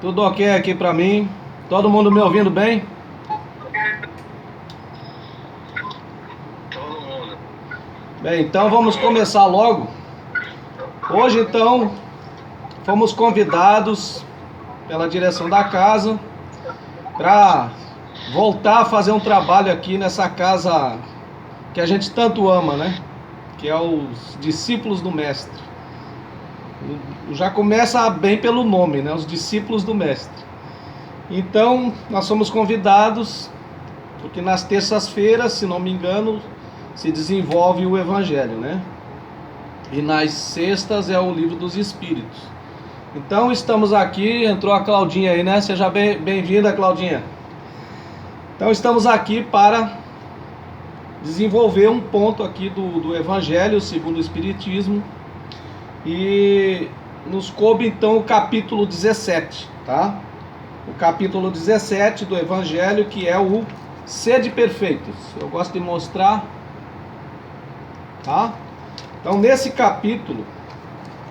Tudo ok aqui pra mim? Todo mundo me ouvindo bem? Todo mundo. Bem, então vamos começar logo. Hoje, então, fomos convidados pela direção da casa para voltar a fazer um trabalho aqui nessa casa que a gente tanto ama, né? Que é os discípulos do Mestre. Já começa bem pelo nome, né? Os discípulos do Mestre. Então, nós somos convidados porque nas terças-feiras, se não me engano, se desenvolve o Evangelho, né? E nas sextas é o Livro dos Espíritos. Então estamos aqui, entrou a Claudinha aí, né? Seja bem-vinda, Claudinha. Então estamos aqui para desenvolver um ponto aqui do Evangelho segundo o Espiritismo. E nos coube então o capítulo 17, tá? O capítulo 17 do Evangelho, que é o Sede Perfeitos. Eu gosto de mostrar, tá? Então nesse capítulo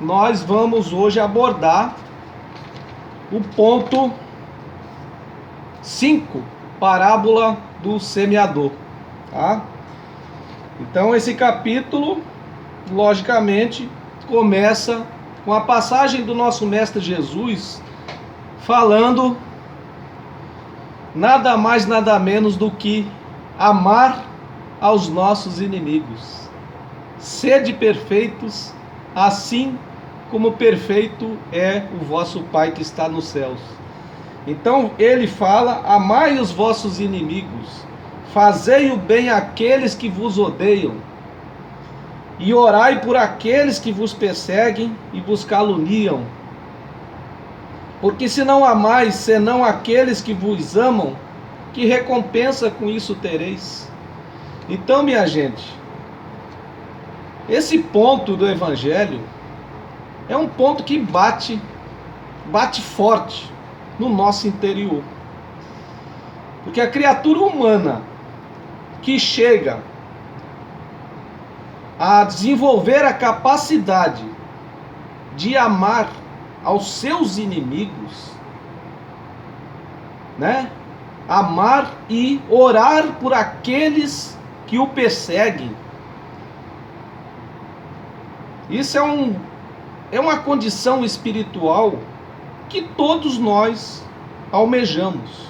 nós vamos hoje abordar o ponto 5, parábola do semeador, tá? Então esse capítulo, logicamente, começa com a passagem do nosso Mestre Jesus falando nada mais, nada menos do que amar aos nossos inimigos. Sede perfeitos, assim como perfeito é o vosso Pai que está nos céus. Então ele fala: amai os vossos inimigos, fazei o bem àqueles que vos odeiam, e orai por aqueles que vos perseguem e vos caluniam. Porque se não amais senão aqueles que vos amam, que recompensa com isso tereis? Então, minha gente, esse ponto do Evangelho é um ponto que bate forte no nosso interior. Porque a criatura humana que chega a desenvolver a capacidade de amar aos seus inimigos, né? Amar e orar por aqueles que o perseguem. Isso é uma condição espiritual que todos nós almejamos,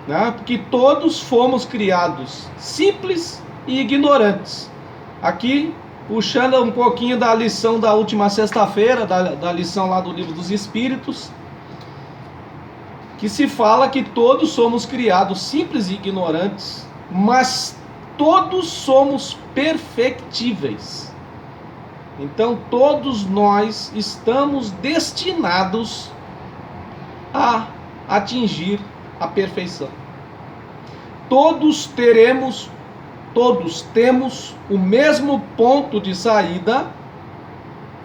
né? Porque todos fomos criados simples e ignorantes. Aqui, puxando um pouquinho da lição da última sexta-feira, da lição lá do Livro dos Espíritos, que se fala que todos somos criados simples e ignorantes, mas todos somos perfectíveis. Então todos nós estamos destinados a atingir a perfeição. Todos temos o mesmo ponto de saída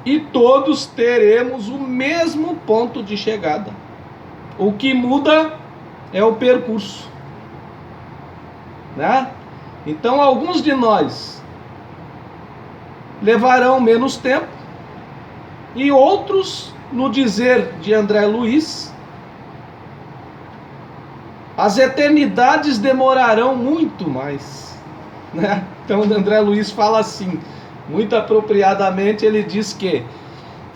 e todos teremos o mesmo ponto de chegada. O que muda é o percurso, né? Então alguns de nós levarão menos tempo e outros, no dizer de André Luiz, as eternidades demorarão muito mais, né? Então André Luiz fala assim, muito apropriadamente, ele diz que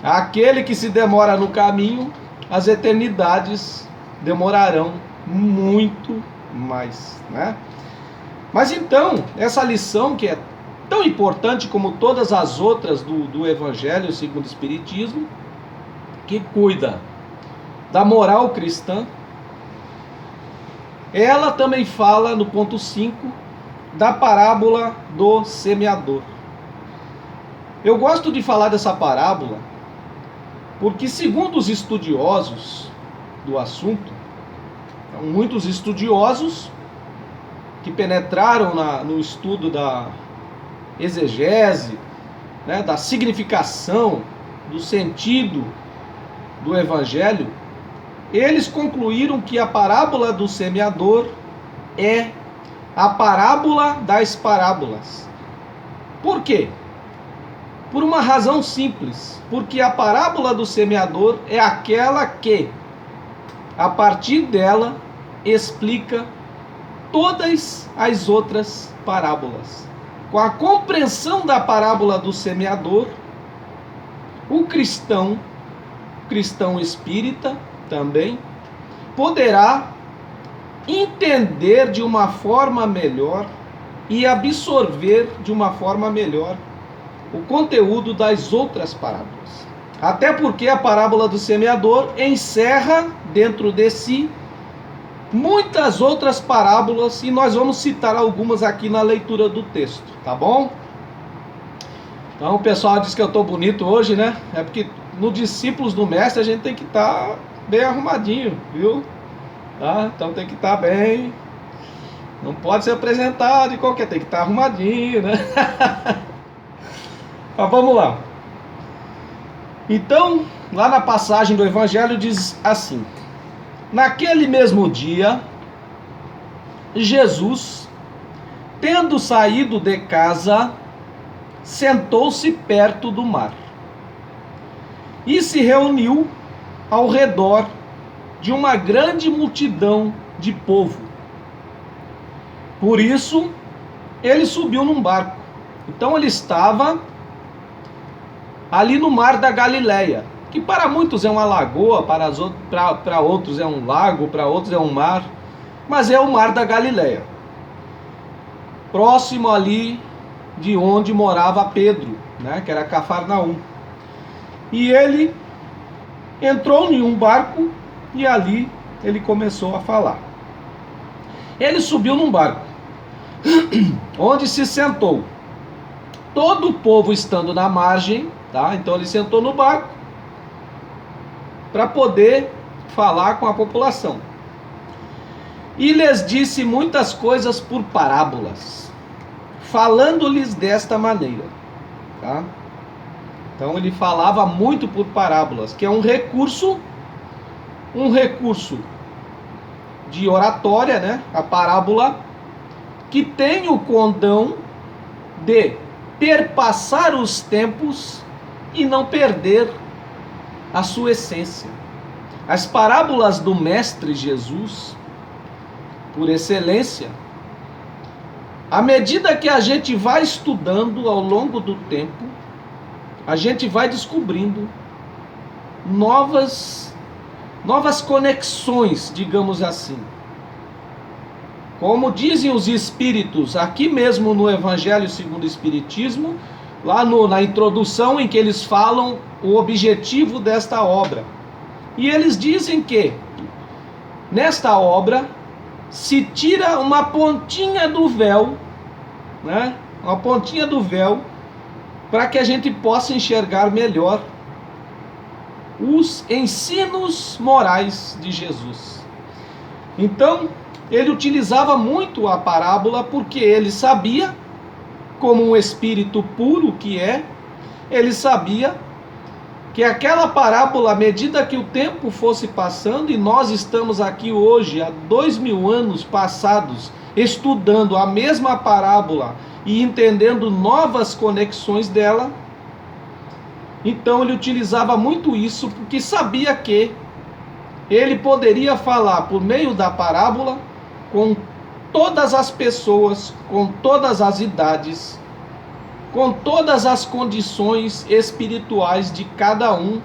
aquele que se demora no caminho, as eternidades demorarão muito mais, né? Mas então, essa lição que é tão importante como todas as outras do Evangelho segundo o Espiritismo, que cuida da moral cristã, ela também fala no ponto 5 da parábola do semeador. Eu gosto de falar dessa parábola porque, segundo os estudiosos do assunto, muitos estudiosos que penetraram no estudo da exegese, né, da significação, do sentido do Evangelho, eles concluíram que a parábola do semeador é a parábola das parábolas. Por quê? Por uma razão simples, porque a parábola do semeador é aquela que a partir dela, explica todas as outras parábolas. Com a compreensão da parábola do semeador, o cristão espírita também, poderá entender de uma forma melhor e absorver de uma forma melhor o conteúdo das outras parábolas. Até porque a parábola do semeador encerra dentro de si muitas outras parábolas, e nós vamos citar algumas aqui na leitura do texto, tá bom? Então o pessoal diz que eu estou bonito hoje, né? É porque no Discípulos do Mestre a gente tem que estar bem arrumadinho, viu? Tá? Então tem que estar bem, não pode se apresentar de qualquer, tem que estar arrumadinho, né? Mas vamos lá. Então, lá na passagem do Evangelho diz assim: naquele mesmo dia, Jesus, tendo saído de casa, sentou-se perto do mar e se reuniu ao redor de uma grande multidão de povo. Por isso, ele subiu num barco. Então ele estava ali no mar da Galileia, que para muitos é uma lagoa, para outros é um lago, para outros é um mar, mas é o mar da Galileia, próximo ali de onde morava Pedro, né, que era Cafarnaum. E ele entrou em um barco e ali ele começou a falar. Ele subiu num barco, onde se sentou, todo o povo estando na margem, tá? Então ele sentou no barco para poder falar com a população. E lhes disse muitas coisas por parábolas, falando-lhes desta maneira, tá? Então ele falava muito por parábolas, que é um recurso de oratória, né? A parábola, que tem o condão de perpassar os tempos e não perder a sua essência. As parábolas do Mestre Jesus, por excelência, à medida que a gente vai estudando ao longo do tempo, a gente vai descobrindo novas conexões, digamos assim. Como dizem os espíritos, aqui mesmo no Evangelho segundo o Espiritismo, lá na introdução em que eles falam o objetivo desta obra. E eles dizem que nesta obra se tira uma pontinha do véu, né? Uma pontinha do véu, para que a gente possa enxergar melhor os ensinos morais de Jesus. Então, ele utilizava muito a parábola porque ele sabia, como um espírito puro que é, ele sabia que aquela parábola, à medida que o tempo fosse passando, e nós estamos aqui hoje, há 2000 anos passados, estudando a mesma parábola e entendendo novas conexões dela, então ele utilizava muito isso porque sabia que ele poderia falar por meio da parábola com todas as pessoas, com todas as idades, com todas as condições espirituais de cada um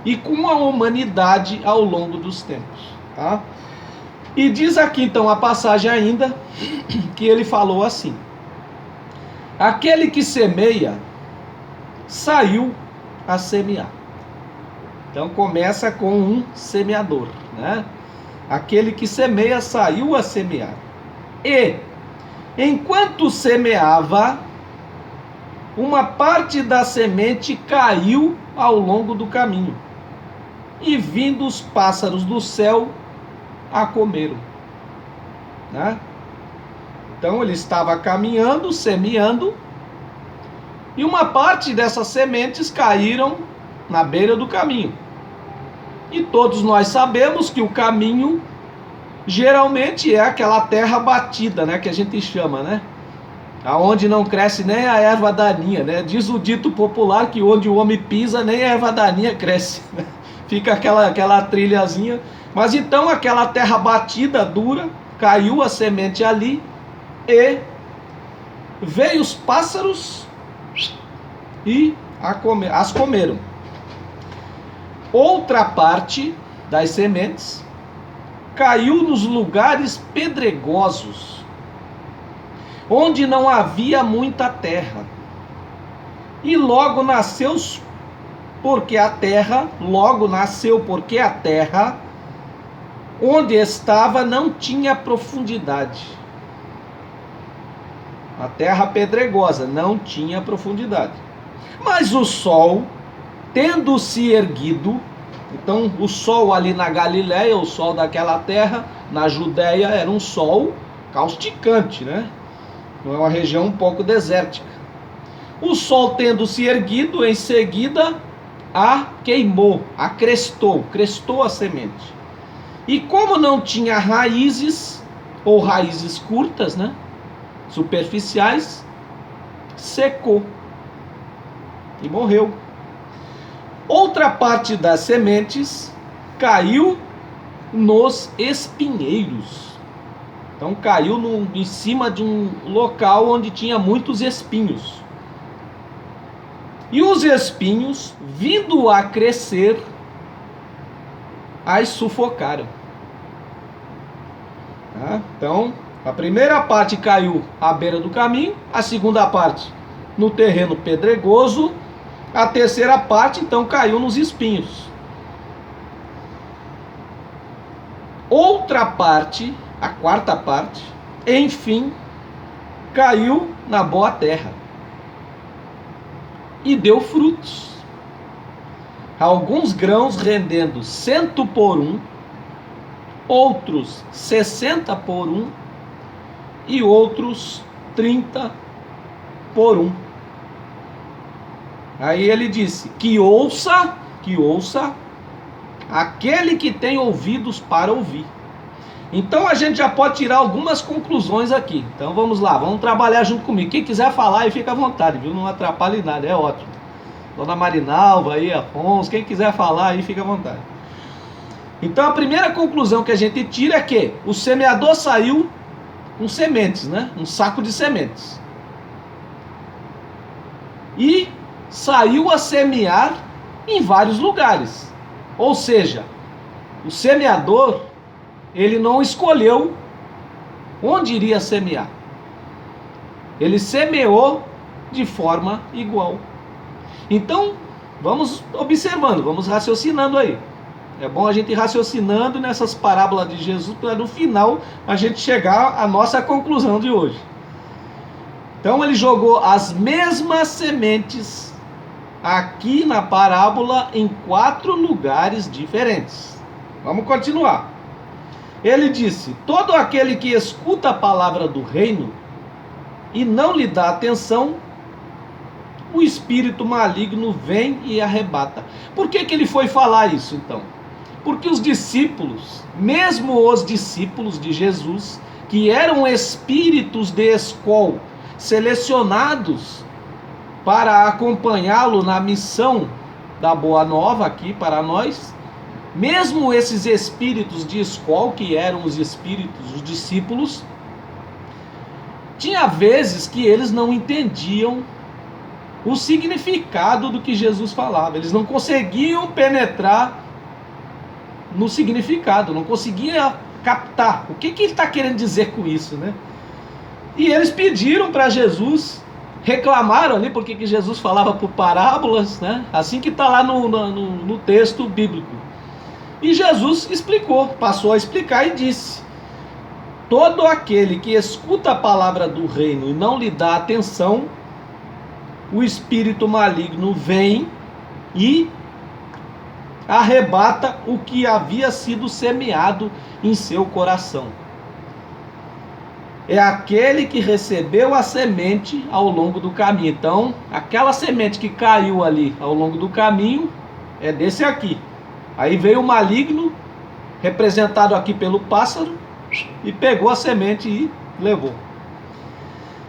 e com a humanidade ao longo dos tempos, tá? E diz aqui então a passagem ainda que ele falou assim: aquele que semeia saiu a semear. Então começa com um semeador, né? Aquele que semeia saiu a semear. E enquanto semeava, uma parte da semente caiu ao longo do caminho, e vindo os pássaros do céu a comeram, né? Então ele estava caminhando, semeando, e uma parte dessas sementes caíram na beira do caminho. E todos nós sabemos que o caminho geralmente é aquela terra batida, né, que a gente chama, né? Aonde não cresce nem a erva daninha, né? Diz o dito popular que onde o homem pisa nem a erva daninha cresce. fica aquela trilhazinha. Mas então aquela terra batida, dura, caiu a semente ali e veio os pássaros e as comeram. Outra parte das sementes caiu nos lugares pedregosos, onde não havia muita terra. E logo nasceu porque a terra, onde estava, não tinha profundidade. A terra pedregosa não tinha profundidade. Mas o sol, tendo se erguido, então o sol ali na Galiléia, o sol daquela terra, na Judéia, era um sol causticante, né? Não é uma região um pouco desértica. O sol tendo se erguido, em seguida a queimou, a crestou a semente. E como não tinha raízes, ou raízes curtas, né, superficiais, secou e morreu. Outra parte das sementes caiu nos espinheiros. Então caiu em cima de um local onde tinha muitos espinhos. E os espinhos, vindo a crescer, as sufocaram. Então, a primeira parte caiu à beira do caminho, a segunda parte no terreno pedregoso, a terceira parte, então, caiu nos espinhos. Outra parte, a quarta parte, enfim, caiu na boa terra e deu frutos. Alguns grãos rendendo 100 por 1, outros 60 por 1 e outros 30 por 1. Aí ele disse: que ouça aquele que tem ouvidos para ouvir. Então a gente já pode tirar algumas conclusões aqui. Então vamos lá, vamos trabalhar junto comigo. Quem quiser falar aí, fica à vontade, viu? Não atrapalhe nada, é ótimo. Dona Marinalva aí, Afonso, quem quiser falar aí, fica à vontade. Então a primeira conclusão que a gente tira é que o semeador saiu com sementes, né? Um saco de sementes. E saiu a semear em vários lugares. Ou seja, o semeador, ele não escolheu onde iria semear. Ele semeou de forma igual. Então, vamos observando, vamos raciocinando aí. É bom a gente ir raciocinando nessas parábolas de Jesus para no final a gente chegar à nossa conclusão de hoje. Então ele jogou as mesmas sementes aqui na parábola em 4 lugares diferentes. Vamos continuar. Ele disse: todo aquele que escuta a palavra do reino e não lhe dá atenção, o espírito maligno vem e arrebata. Por que ele foi falar isso então? Porque os discípulos, mesmo os discípulos de Jesus, que eram espíritos de escol, selecionados para acompanhá-lo na missão da Boa Nova aqui para nós, mesmo esses espíritos de escol, que eram os espíritos, os discípulos, tinha vezes que eles não entendiam o significado do que Jesus falava. Eles não conseguiam penetrar no significado, não conseguiam captar o que ele está querendo dizer com isso, né? E eles pediram para Jesus, reclamaram ali porque que Jesus falava por parábolas, né? Assim que está lá no texto bíblico. E Jesus explicou, passou a explicar e disse: todo aquele que escuta a palavra do reino e não lhe dá atenção, o espírito maligno vem e arrebata o que havia sido semeado em seu coração. É aquele que recebeu a semente ao longo do caminho. Então, aquela semente que caiu ali ao longo do caminho é desse aqui. Aí veio o maligno, representado aqui pelo pássaro, e pegou a semente e levou.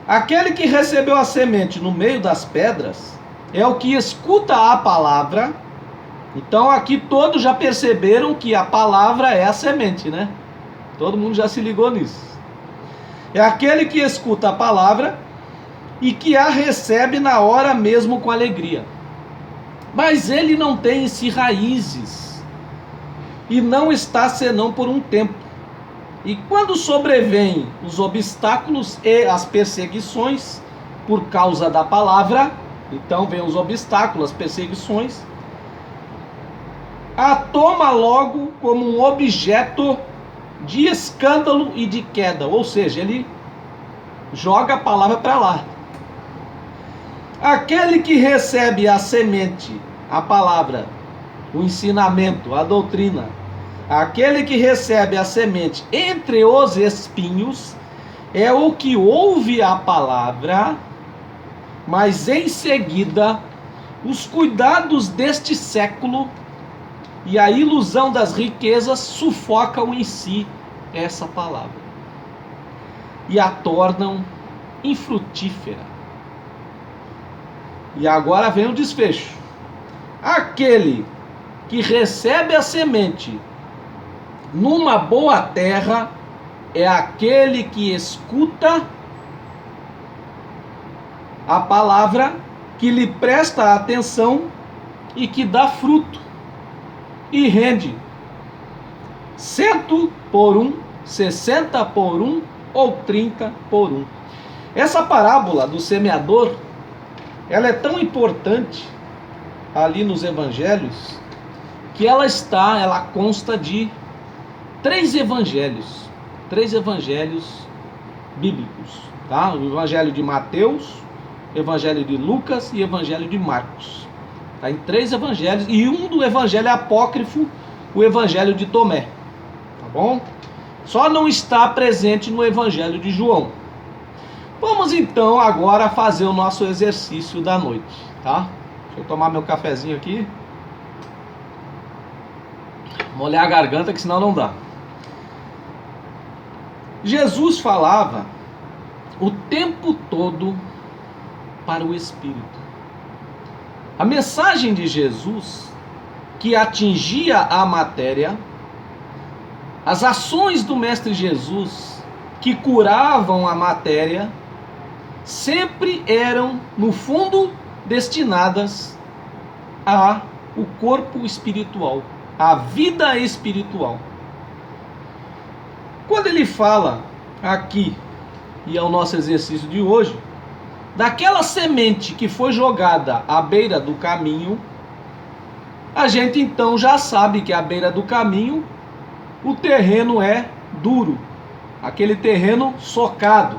Aquele que recebeu a semente no meio das pedras é o que escuta a palavra Então aqui todos já perceberam que a palavra é a semente, né? Todo mundo já se ligou nisso. É aquele que escuta a palavra e que a recebe na hora mesmo com alegria. Mas ele não tem em si raízes e não está senão por um tempo. E quando sobrevêm os obstáculos e as perseguições por causa da palavra, então vem os obstáculos, as perseguições, a toma logo como um objeto de escândalo e de queda, ou seja, ele joga a palavra para lá. Aquele que recebe a semente, a palavra, o ensinamento, a doutrina, aquele que recebe a semente entre os espinhos, é o que ouve a palavra, mas em seguida os cuidados deste século e a ilusão das riquezas sufocam em si essa palavra e a tornam infrutífera. E agora vem o desfecho. Aquele que recebe a semente numa boa terra é aquele que escuta a palavra, que lhe presta atenção e que dá fruto e rende 100 por 1, 60 por 1 ou 30 por 1. Essa parábola do semeador, ela é tão importante ali nos evangelhos que ela consta de 3 evangelhos bíblicos, tá? O evangelho de Mateus, evangelho de Lucas e evangelho de Marcos. Tá em 3 evangelhos e um do evangelho apócrifo, o evangelho de Tomé, tá bom? Só não está presente no evangelho de João. Vamos então agora fazer o nosso exercício da noite, tá? Deixa eu tomar meu cafezinho aqui. Molhar a garganta que senão não dá. Jesus falava o tempo todo para o Espírito. A mensagem de Jesus, que atingia a matéria, as ações do Mestre Jesus, que curavam a matéria, sempre eram, no fundo, destinadas ao corpo espiritual, à vida espiritual. Quando ele fala aqui, e é o nosso exercício de hoje, daquela semente que foi jogada à beira do caminho, a gente então já sabe que à beira do caminho o terreno é duro, aquele terreno socado,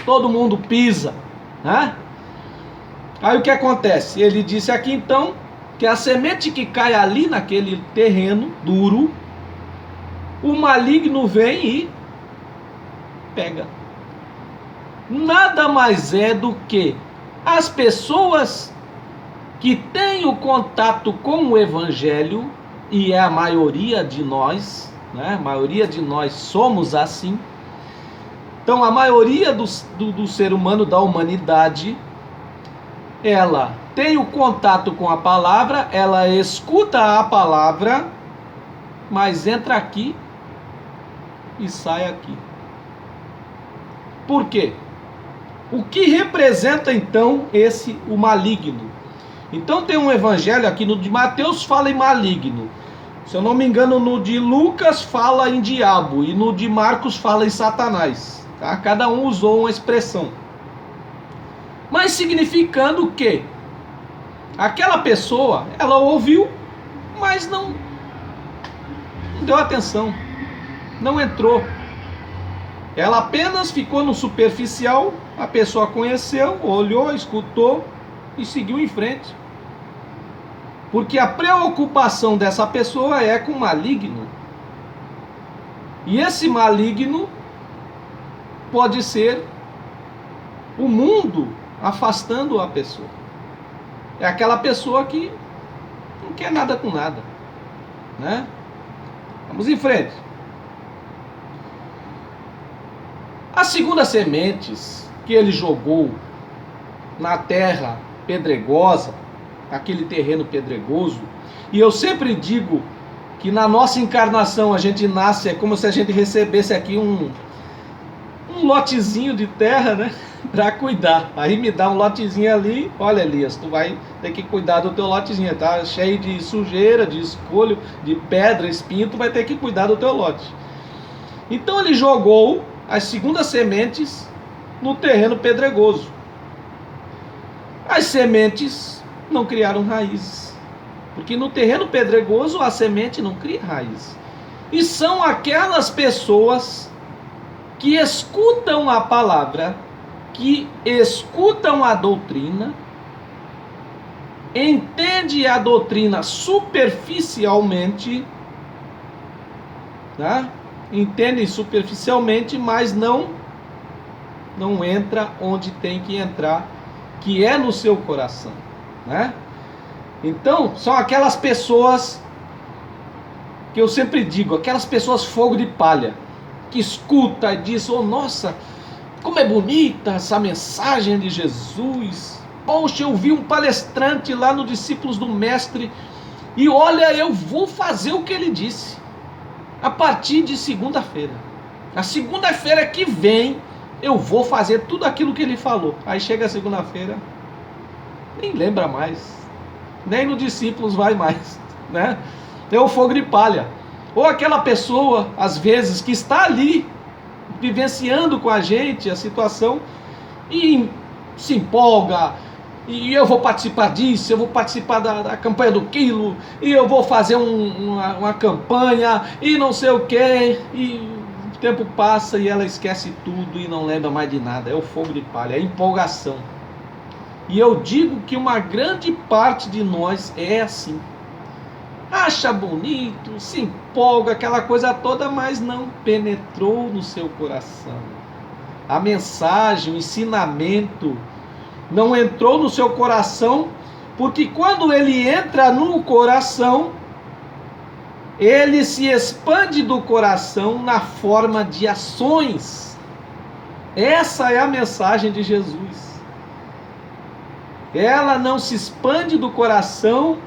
todo mundo pisa, né? Aí o que acontece? Ele disse aqui então que a semente que cai ali naquele terreno duro, o maligno vem e pega. Nada mais é do que as pessoas que têm o contato com o Evangelho, e é a maioria de nós, né? A maioria de nós somos assim. Então a maioria do ser humano, da humanidade, ela tem o contato com a palavra, ela escuta a palavra, mas entra aqui e sai aqui. Por quê? O que representa então o maligno? Então tem um evangelho aqui no de Mateus fala em maligno. Se eu não me engano, no de Lucas fala em diabo e no de Marcos fala em Satanás. Tá? Cada um usou uma expressão. Mas significando que aquela pessoa, ela ouviu, mas não deu atenção, não entrou. Ela apenas ficou no superficial, a pessoa conheceu, olhou, escutou e seguiu em frente. Porque a preocupação dessa pessoa é com o maligno. E esse maligno pode ser o mundo afastando a pessoa. É aquela pessoa que não quer nada com nada, né? Vamos em frente. As segundas sementes que ele jogou na terra pedregosa, aquele terreno pedregoso, E eu sempre digo que na nossa encarnação a gente nasce, é como se a gente recebesse aqui um lotezinho de terra, né? Para cuidar. Aí me dá um lotezinho ali, olha, Elias, tu vai ter que cuidar do teu lotezinho, tá cheio de sujeira, de escolho, de pedra, espinho, tu vai ter que cuidar do teu lote. Então ele jogou as segundas sementes no terreno pedregoso. As sementes não criaram raízes, porque no terreno pedregoso a semente não cria raiz. E são aquelas pessoas que escutam a palavra, que escutam a doutrina, entendem a doutrina superficialmente, tá? Entendem superficialmente, mas não entra onde tem que entrar, que é no seu coração, né? Então, são aquelas pessoas que eu sempre digo, aquelas pessoas fogo de palha, que escuta e diz, oh nossa, como é bonita essa mensagem de Jesus. Poxa, eu vi um palestrante lá no Discípulos do Mestre e olha, eu vou fazer o que ele disse a partir de segunda-feira. A segunda-feira que vem eu vou fazer tudo aquilo que ele falou. Aí chega a segunda-feira, nem lembra mais, nem no Discípulos vai mais, né? É o fogo de palha. Ou aquela pessoa, às vezes, que está ali vivenciando com a gente a situação e se empolga, e eu vou participar disso, eu vou participar da campanha do quilo, e eu vou fazer uma campanha, e não sei o que, e o tempo passa e ela esquece tudo e não lembra mais de nada. É o fogo de palha, é a empolgação. E eu digo que uma grande parte de nós é assim. Acha bonito, se empolga, aquela coisa toda, mas não penetrou no seu coração. A mensagem, o ensinamento não entrou no seu coração, porque quando ele entra no coração, ele se expande do coração na forma de ações. Essa é a mensagem de Jesus. Ela não se expande do coração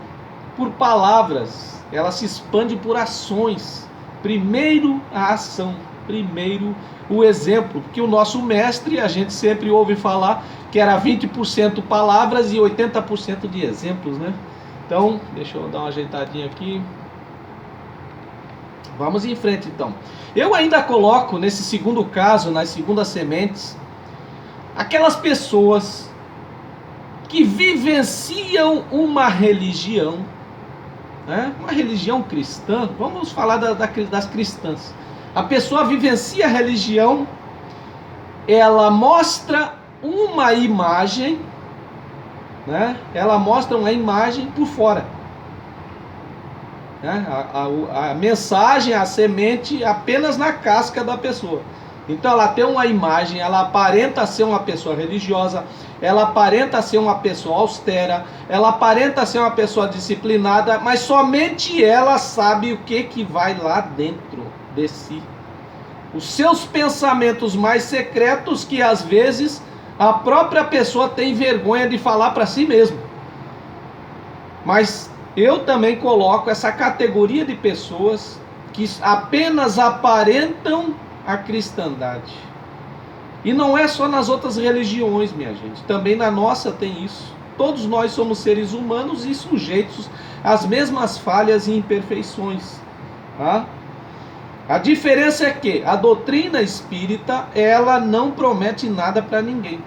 por palavras, ela se expande por ações. Primeiro a ação, primeiro o exemplo, porque o nosso mestre, a gente sempre ouve falar que era 20% palavras e 80% de exemplos, né? Então, deixa eu dar uma ajeitadinha aqui. Vamos em frente então. Eu ainda coloco nesse segundo caso, nas segundas sementes, aquelas pessoas que vivenciam uma religião, né? Uma religião cristã. Vamos falar das cristãs. A pessoa vivencia a religião, ela mostra uma imagem, né? Ela mostra uma imagem por fora, né? A mensagem, a semente apenas na casca da pessoa. Então ela tem uma imagem, ela aparenta ser uma pessoa religiosa, ela aparenta ser uma pessoa austera, ela aparenta ser uma pessoa disciplinada, mas somente ela sabe o que vai lá dentro de si. Os seus pensamentos mais secretos, que às vezes a própria pessoa tem vergonha de falar para si mesmo. Mas eu também coloco essa categoria de pessoas que apenas aparentam a cristandade. E não é só nas outras religiões, minha gente. Também na nossa tem isso. Todos nós somos seres humanos e sujeitos às mesmas falhas e imperfeições, tá? A diferença é que a doutrina espírita, ela não promete nada para ninguém.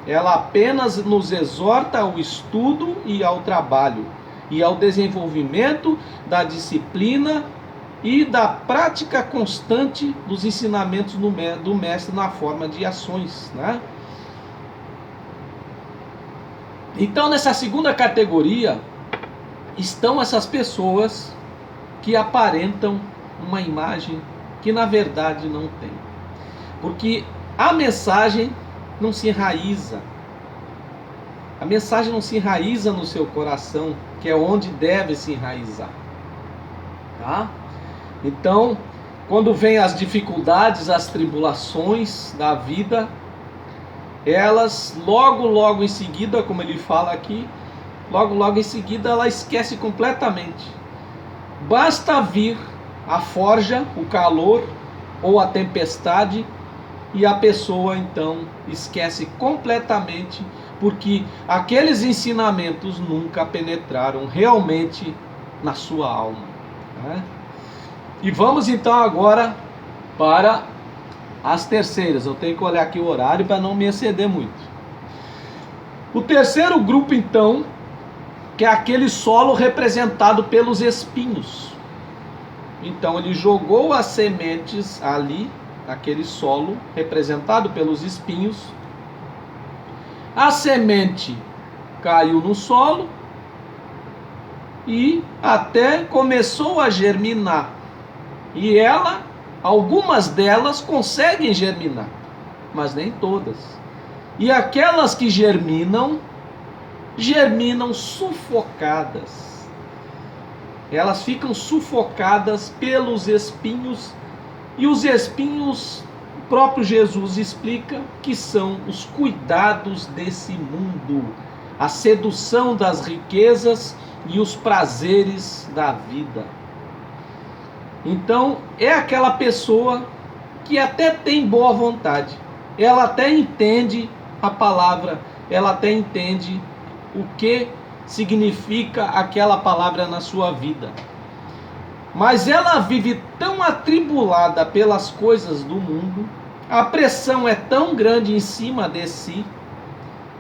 Ela apenas nos exorta ao estudo e ao trabalho, e ao desenvolvimento da disciplina e da prática constante dos ensinamentos do mestre na forma de ações, né? Então, nessa segunda categoria estão essas pessoas que aparentam uma imagem que na verdade não tem, porque a mensagem não se enraiza. A mensagem não se enraiza no seu coração, que é onde deve se enraizar, tá? Então, quando vem as dificuldades, as tribulações da vida, elas logo em seguida, como ele fala aqui, logo, logo em seguida ela esquece completamente. Basta vir a forja, o calor ou a tempestade e a pessoa então esquece completamente, porque aqueles ensinamentos nunca penetraram realmente na sua alma, né? E vamos então agora para as terceiras. Eu tenho que olhar aqui o horário para não me exceder muito. O terceiro grupo então, que é aquele solo representado pelos espinhos. Então ele jogou as sementes ali, naquele solo representado pelos espinhos. A semente caiu no solo e até começou a germinar. E algumas delas conseguem germinar, mas nem todas. E aquelas que germinam sufocadas. Elas ficam sufocadas pelos espinhos, e os espinhos, o próprio Jesus explica que são os cuidados desse mundo, a sedução das riquezas e os prazeres da vida. Então, é aquela pessoa que até tem boa vontade, ela até entende a palavra, ela até entende o que significa aquela palavra na sua vida. Mas ela vive tão atribulada pelas coisas do mundo, a pressão é tão grande em cima de si,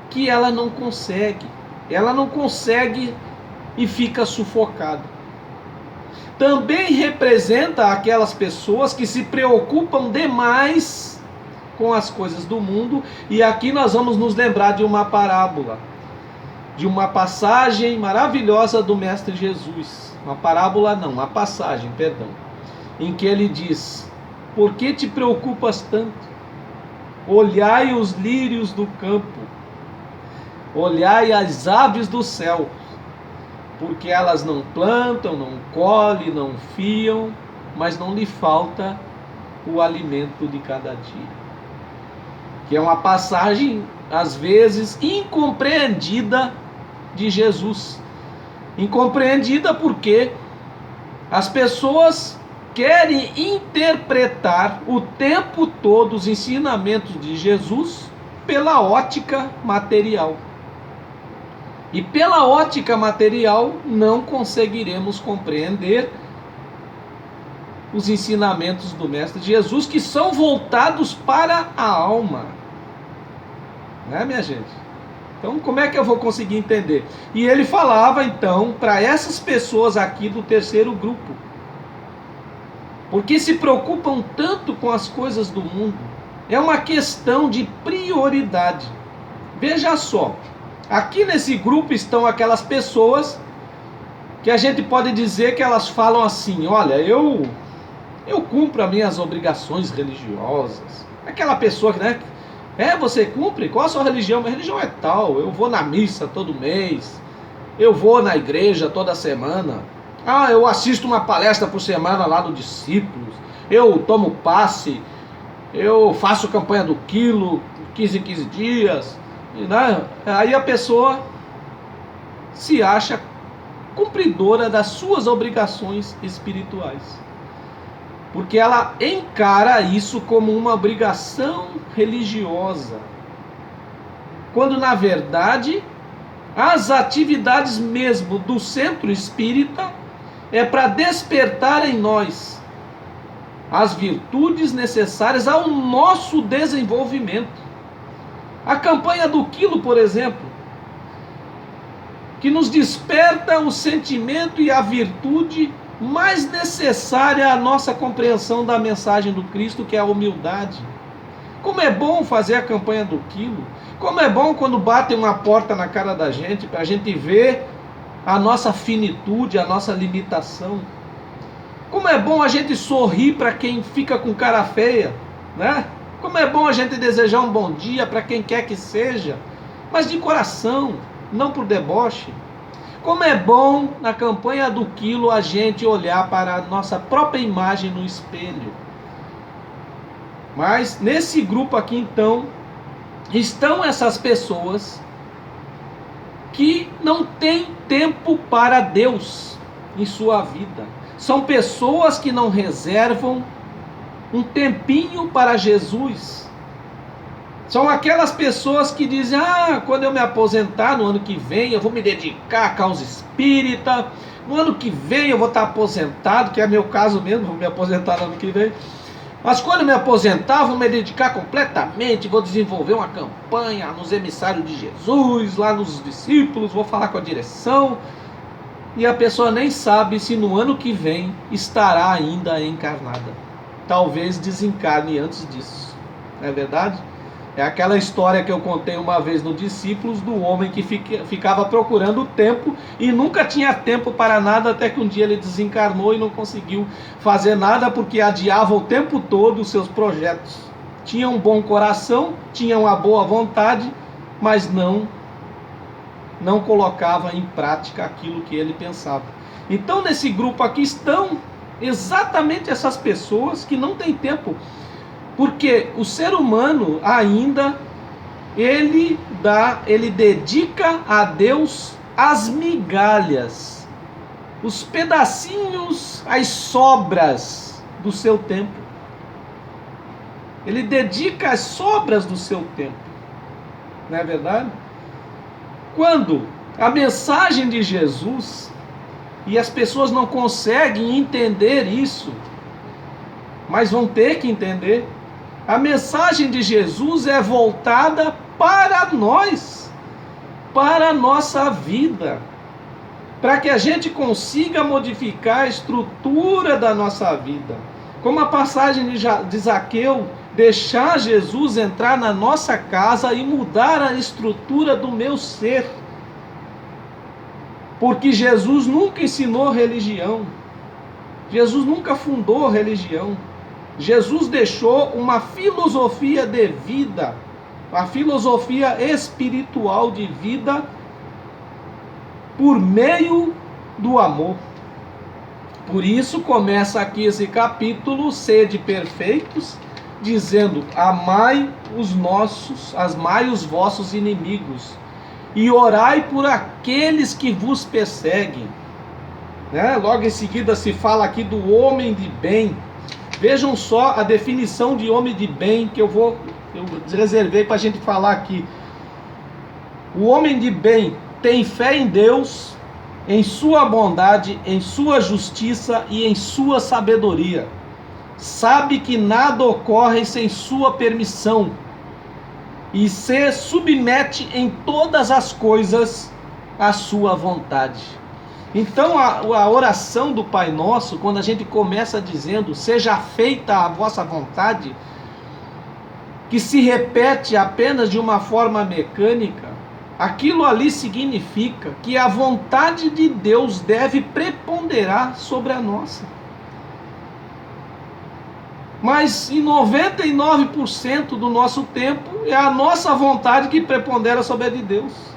que ela não consegue e fica sufocada. Também representa aquelas pessoas que se preocupam demais com as coisas do mundo, e aqui nós vamos nos lembrar de uma parábola, de uma passagem maravilhosa do Mestre Jesus. Uma parábola não, uma passagem, perdão. Em que ele diz: por que te preocupas tanto? Olhai os lírios do campo, olhai as aves do céu, porque elas não plantam, não colhem, não fiam, mas não lhe falta o alimento de cada dia. Que é uma passagem, às vezes, incompreendida de Jesus. Incompreendida porque as pessoas querem interpretar o tempo todo os ensinamentos de Jesus pela ótica material. E pela ótica material não conseguiremos compreender os ensinamentos do Mestre Jesus, que são voltados para a alma. Né, minha gente? Então, como é que eu vou conseguir entender? E ele falava, então, para essas pessoas aqui do terceiro grupo, porque se preocupam tanto com as coisas do mundo, é uma questão de prioridade. Veja só, aqui nesse grupo estão aquelas pessoas que a gente pode dizer que elas falam assim: olha, eu cumpro as minhas obrigações religiosas. Aquela pessoa que, né? Você cumpre? Qual a sua religião? Minha religião é tal, eu vou na missa todo mês, eu vou na igreja toda semana, eu assisto uma palestra por semana lá do Discípulos, eu tomo passe, eu faço campanha do quilo, 15 em 15 dias, né? Aí a pessoa se acha cumpridora das suas obrigações espirituais, porque ela encara isso como uma obrigação religiosa, quando na verdade as atividades mesmo do centro espírita é para despertar em nós as virtudes necessárias ao nosso desenvolvimento. A campanha do quilo, por exemplo, que nos desperta o sentimento e a virtude mais necessária à nossa compreensão da mensagem do Cristo, que é a humildade. Como é bom fazer a campanha do quilo. Como é bom quando batem uma porta na cara da gente, para a gente ver a nossa finitude, a nossa limitação. Como é bom a gente sorrir para quem fica com cara feia, né? Como é bom a gente desejar um bom dia para quem quer que seja, mas de coração, não por deboche. Como é bom na campanha do quilo a gente olhar para a nossa própria imagem no espelho. Mas nesse grupo aqui então estão essas pessoas que não tem tempo para Deus em sua vida. São pessoas que não reservam um tempinho para Jesus. São aquelas pessoas que dizem: quando eu me aposentar no ano que vem, eu vou me dedicar à causa espírita. No ano que vem eu vou estar aposentado, que é meu caso mesmo, vou me aposentar no ano que vem. Mas quando eu me aposentar, vou me dedicar completamente, vou desenvolver uma campanha nos emissários de Jesus, lá nos discípulos, vou falar com a direção. E a pessoa nem sabe se no ano que vem estará ainda encarnada. Talvez desencarne antes disso. Não é verdade? É aquela história que eu contei uma vez no Discípulos, do homem que ficava procurando o tempo e nunca tinha tempo para nada, até que um dia ele desencarnou e não conseguiu fazer nada porque adiava o tempo todo os seus projetos. Tinha um bom coração, tinha uma boa vontade, mas não colocava em prática aquilo que ele pensava. Então nesse grupo aqui estão exatamente essas pessoas que não têm tempo. Porque o ser humano ainda, ele dedica a Deus as migalhas, os pedacinhos, as sobras do seu tempo. Ele dedica as sobras do seu tempo. Não é verdade? Quando a mensagem de Jesus, e as pessoas não conseguem entender isso, mas vão ter que entender, a mensagem de Jesus é voltada para nós, para a nossa vida, para que a gente consiga modificar a estrutura da nossa vida. Como a passagem de Zaqueu, deixar Jesus entrar na nossa casa e mudar a estrutura do meu ser. Porque Jesus nunca ensinou religião, Jesus nunca fundou religião. Jesus deixou uma filosofia de vida, uma filosofia espiritual de vida por meio do amor. Por isso começa aqui esse capítulo, sede perfeitos, dizendo: amai os vossos inimigos e orai por aqueles que vos perseguem. Logo em seguida se fala aqui do homem de bem. Vejam só a definição de homem de bem que eu reservei para a gente falar aqui. O homem de bem tem fé em Deus, em sua bondade, em sua justiça e em sua sabedoria. Sabe que nada ocorre sem sua permissão e se submete em todas as coisas à sua vontade. Então a oração do Pai Nosso, quando a gente começa dizendo: seja feita a vossa vontade, que se repete apenas de uma forma mecânica, aquilo ali significa que a vontade de Deus deve preponderar sobre a nossa. Mas em 99% do nosso tempo é a nossa vontade que prepondera sobre a de Deus.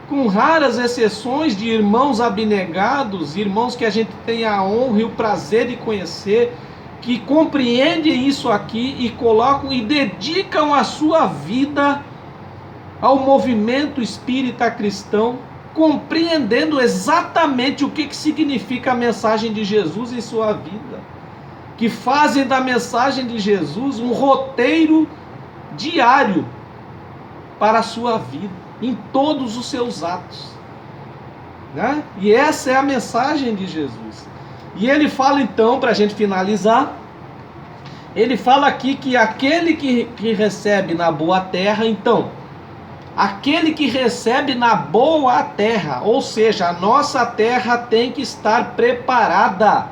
Com raras exceções de irmãos abnegados, irmãos que a gente tem a honra e o prazer de conhecer, que compreendem isso aqui e colocam e dedicam a sua vida ao movimento espírita cristão, compreendendo exatamente o que significa a mensagem de Jesus em sua vida, que fazem da mensagem de Jesus um roteiro diário para a sua vida, em todos os seus atos. E essa é a mensagem de Jesus. E ele fala então, para a gente finalizar, ele fala aqui que aquele que recebe na boa terra, então, aquele que recebe na boa terra, ou seja, a nossa terra tem que estar preparada.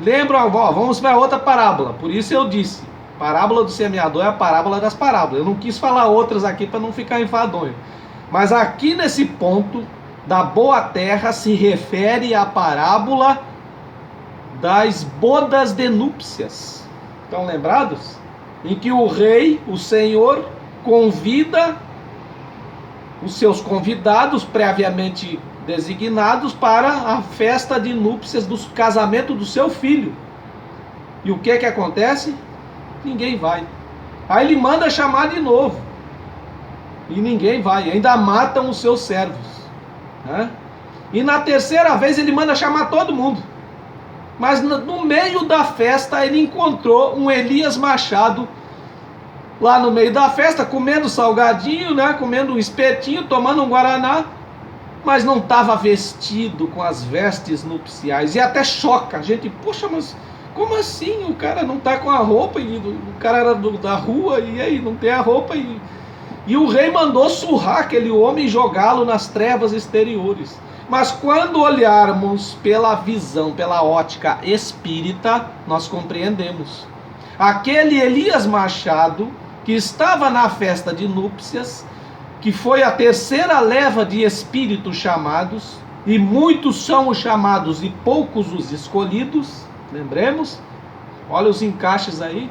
Lembra, vamos para outra parábola, por isso eu disse, parábola do semeador é a parábola das parábolas. Eu não quis falar outras aqui para não ficar enfadonho. Mas aqui nesse ponto da boa terra se refere à parábola das bodas de núpcias. Estão lembrados? Em que o rei, o Senhor, convida os seus convidados previamente designados para a festa de núpcias do casamento do seu filho. E o que acontece? Ninguém vai. Aí ele manda chamar de novo. E ninguém vai, ainda matam os seus servos, né? E na terceira vez ele manda chamar todo mundo. Mas no meio da festa ele encontrou um Elias Machado lá no meio da festa, comendo salgadinho, né? Comendo um espetinho, tomando um guaraná, mas não estava vestido com as vestes nupciais. E até choca a gente, poxa, mas como assim? O cara não está com a roupa, e o cara era da rua, e aí não tem a roupa, e o rei mandou surrar aquele homem e jogá-lo nas trevas exteriores. Mas quando olharmos pela visão, pela ótica espírita, nós compreendemos. Aquele Elias Machado, que estava na festa de núpcias, que foi a terceira leva de espíritos chamados, e muitos são os chamados e poucos os escolhidos, lembremos, olha os encaixes aí.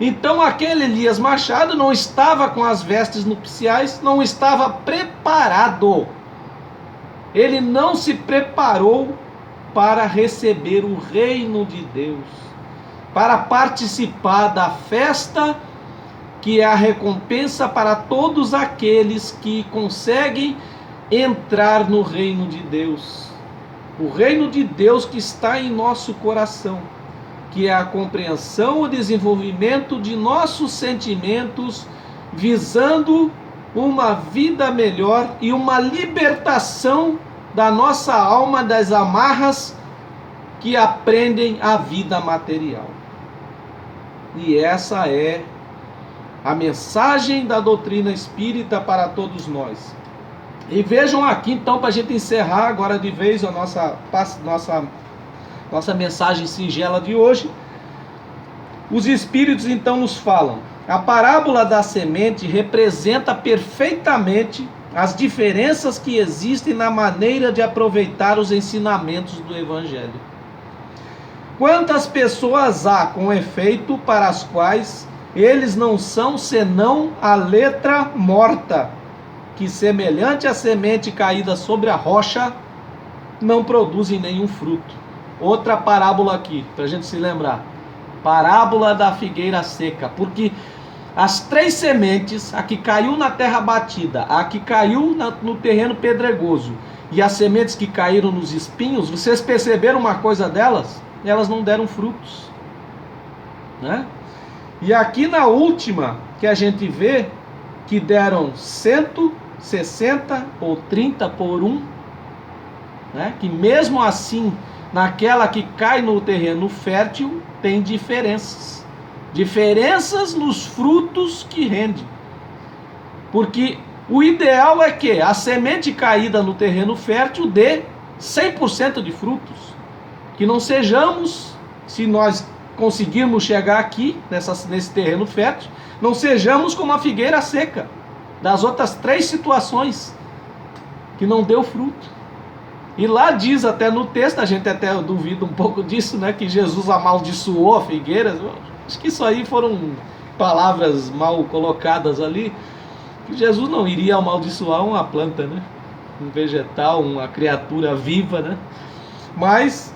Então aquele Elias Machado não estava com as vestes nupciais, não estava preparado. Ele não se preparou para receber o reino de Deus, para participar da festa que é a recompensa para todos aqueles que conseguem entrar no reino de Deus. O reino de Deus que está em nosso coração, que é a compreensão, o desenvolvimento de nossos sentimentos, visando uma vida melhor e uma libertação da nossa alma das amarras que aprendem a vida material. E essa é a mensagem da doutrina espírita para todos nós. E vejam aqui então, para a gente encerrar agora de vez a nossa mensagem singela de hoje. Os espíritos então nos falam: a parábola da semente representa perfeitamente as diferenças que existem na maneira de aproveitar os ensinamentos do Evangelho. Quantas pessoas há, com efeito, para as quais eles não são senão a letra morta, que, semelhante à semente caída sobre a rocha, não produzem nenhum fruto. Outra parábola aqui, para a gente se lembrar: parábola da figueira seca, porque as três sementes, a que caiu na terra batida, a que caiu no terreno pedregoso e as sementes que caíram nos espinhos, vocês perceberam uma coisa delas? Elas não deram frutos, né? E aqui na última que a gente vê que deram 160 ou 30 por 1, né? Que mesmo assim, naquela que cai no terreno fértil, tem diferenças. Diferenças nos frutos que rende. Porque o ideal é que a semente caída no terreno fértil dê 100% de frutos. Que não sejamos, se nós conseguirmos chegar aqui, nesse terreno fértil, não sejamos como a figueira seca, das outras três situações, que não deu fruto. E lá diz até no texto, a gente até duvida um pouco disso, né, que Jesus amaldiçoou a figueira. Acho que isso aí foram palavras mal colocadas ali, que Jesus não iria amaldiçoar uma planta, né, um vegetal, uma criatura viva, né, mas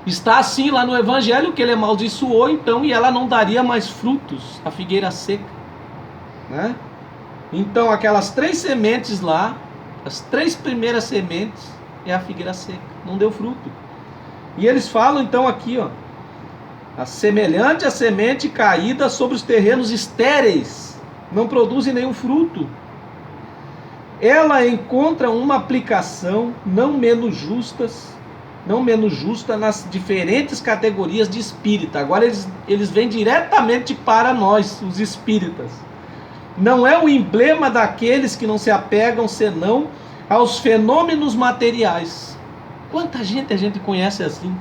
está assim lá no Evangelho que ele amaldiçoou, então, e ela não daria mais frutos, a figueira seca, né? Então aquelas três sementes lá, as três primeiras sementes é a figueira seca, não deu fruto. E eles falam então aqui, ó, semelhante à semente caída sobre os terrenos estéreis, não produzem nenhum fruto. Ela encontra uma aplicação não menos justa nas diferentes categorias de espírita. Agora eles vêm diretamente para nós, os espíritas. Não é o emblema daqueles que não se apegam senão aos fenômenos materiais. Quanta gente a gente conhece assim,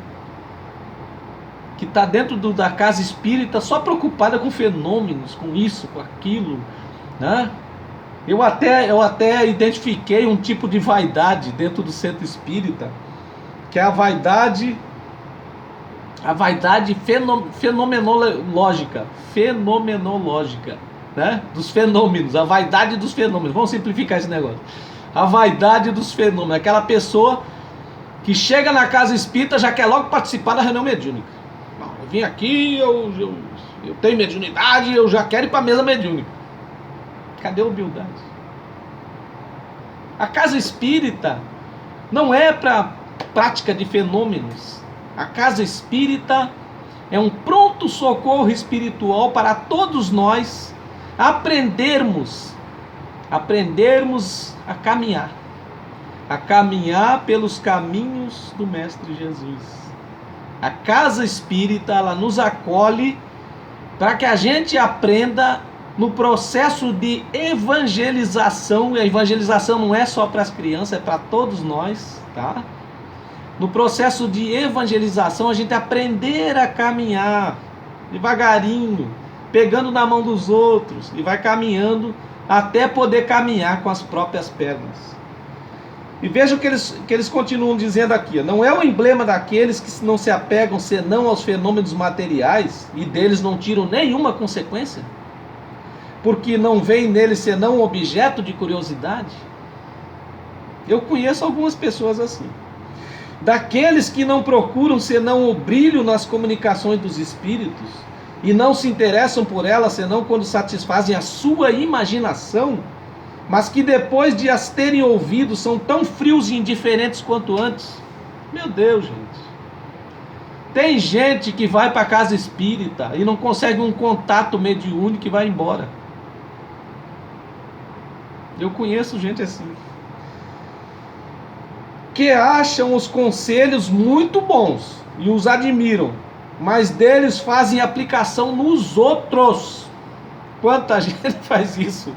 que está dentro da casa espírita só preocupada com fenômenos, com isso, com aquilo, né? Eu até identifiquei um tipo de vaidade dentro do centro espírita, que é a vaidade fenomenológica, né? Dos fenômenos, a vaidade dos fenômenos. Vamos simplificar esse negócio. A vaidade dos fenômenos, aquela pessoa que chega na casa espírita já quer logo participar da reunião mediúnica. Eu vim aqui, eu tenho mediunidade, eu já quero ir para a mesa mediúnica. Cadê a humildade? A casa espírita não é para prática de fenômenos. A casa espírita é um pronto socorro espiritual para todos nós aprendermos a caminhar pelos caminhos do Mestre Jesus. A casa espírita, ela nos acolhe para que a gente aprenda no processo de evangelização. E a evangelização não é só para as crianças, é para todos nós, tá? No processo de evangelização, a gente aprender a caminhar devagarinho, pegando na mão dos outros, e vai caminhando até poder caminhar com as próprias pernas. E veja o que eles continuam dizendo aqui. Não é o emblema daqueles que não se apegam senão aos fenômenos materiais e deles não tiram nenhuma consequência, porque não veem neles senão um objeto de curiosidade. Eu conheço algumas pessoas assim. Daqueles que não procuram senão o brilho nas comunicações dos espíritos e não se interessam por elas senão quando satisfazem a sua imaginação, mas que depois de as terem ouvido são tão frios e indiferentes quanto antes. Meu Deus, gente. Tem gente que vai para a casa espírita e não consegue um contato mediúnico e vai embora. Eu conheço gente assim, que acham os conselhos muito bons e os admiram, mas deles fazem aplicação nos outros. Quanta gente faz isso?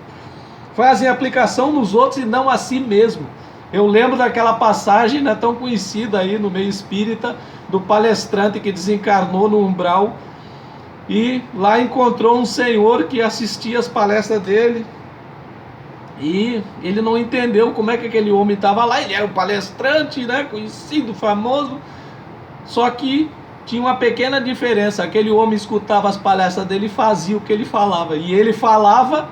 Fazem aplicação nos outros e não a si mesmo. Eu lembro daquela passagem, né, tão conhecida aí no meio espírita, do palestrante que desencarnou no umbral e lá encontrou um senhor que assistia as palestras dele. E ele não entendeu como é que aquele homem estava lá. Ele era um palestrante, né, conhecido, famoso. Só que tinha uma pequena diferença. Aquele homem escutava as palestras dele e fazia o que ele falava. E ele falava,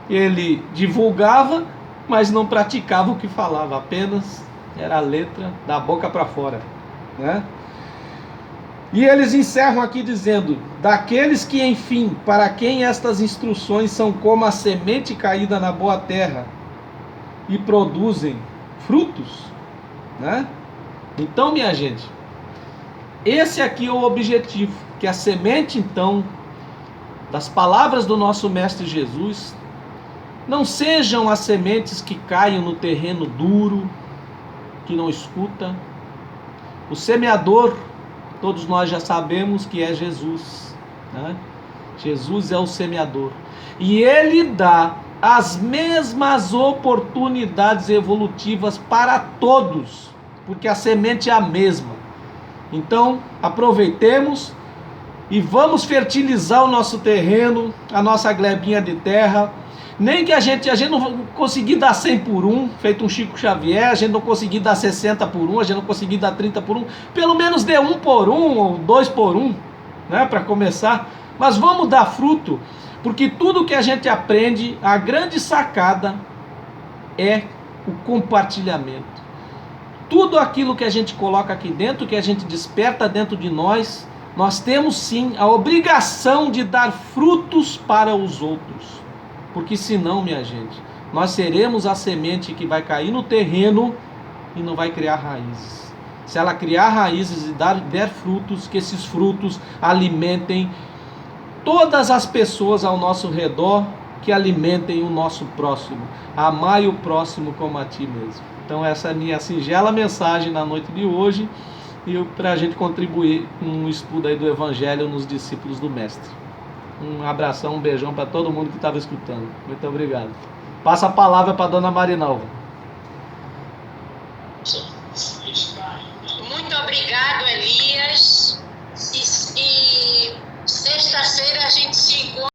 ele divulgava, mas não praticava o que falava. Apenas era a letra da boca para fora, né? E eles encerram aqui dizendo: daqueles que, enfim, para quem estas instruções são como a semente caída na boa terra e produzem frutos, né? Então, minha gente, esse aqui é o objetivo, que a semente, então, das palavras do nosso Mestre Jesus, não sejam as sementes que caiam no terreno duro, que não escuta. O semeador, todos nós já sabemos que é Jesus, né? Jesus é o semeador. E ele dá as mesmas oportunidades evolutivas para todos, porque a semente é a mesma. Então, aproveitemos e vamos fertilizar o nosso terreno, a nossa glebinha de terra. Nem que a gente não conseguir dar 100 por 1, feito um Chico Xavier, a gente não conseguir dar 60 por 1, a gente não conseguir dar 30 por 1, pelo menos dê 1 por 1 ou 2 por 1, né, para começar. Mas vamos dar fruto, porque tudo que a gente aprende, a grande sacada é o compartilhamento. Tudo aquilo que a gente coloca aqui dentro, que a gente desperta dentro de nós, nós temos sim a obrigação de dar frutos para os outros. Porque senão, minha gente, nós seremos a semente que vai cair no terreno e não vai criar raízes. Se ela criar raízes e der frutos, que esses frutos alimentem todas as pessoas ao nosso redor, que alimentem o nosso próximo. Amai o próximo como a ti mesmo. Então essa é a minha singela mensagem na noite de hoje, e para a gente contribuir com um estudo aí do Evangelho nos discípulos do Mestre. Um abração, um beijão para todo mundo que estava escutando. Muito obrigado. Passa a palavra para a dona Marinalva. Muito obrigado, Elias. E sexta-feira a gente se encontra.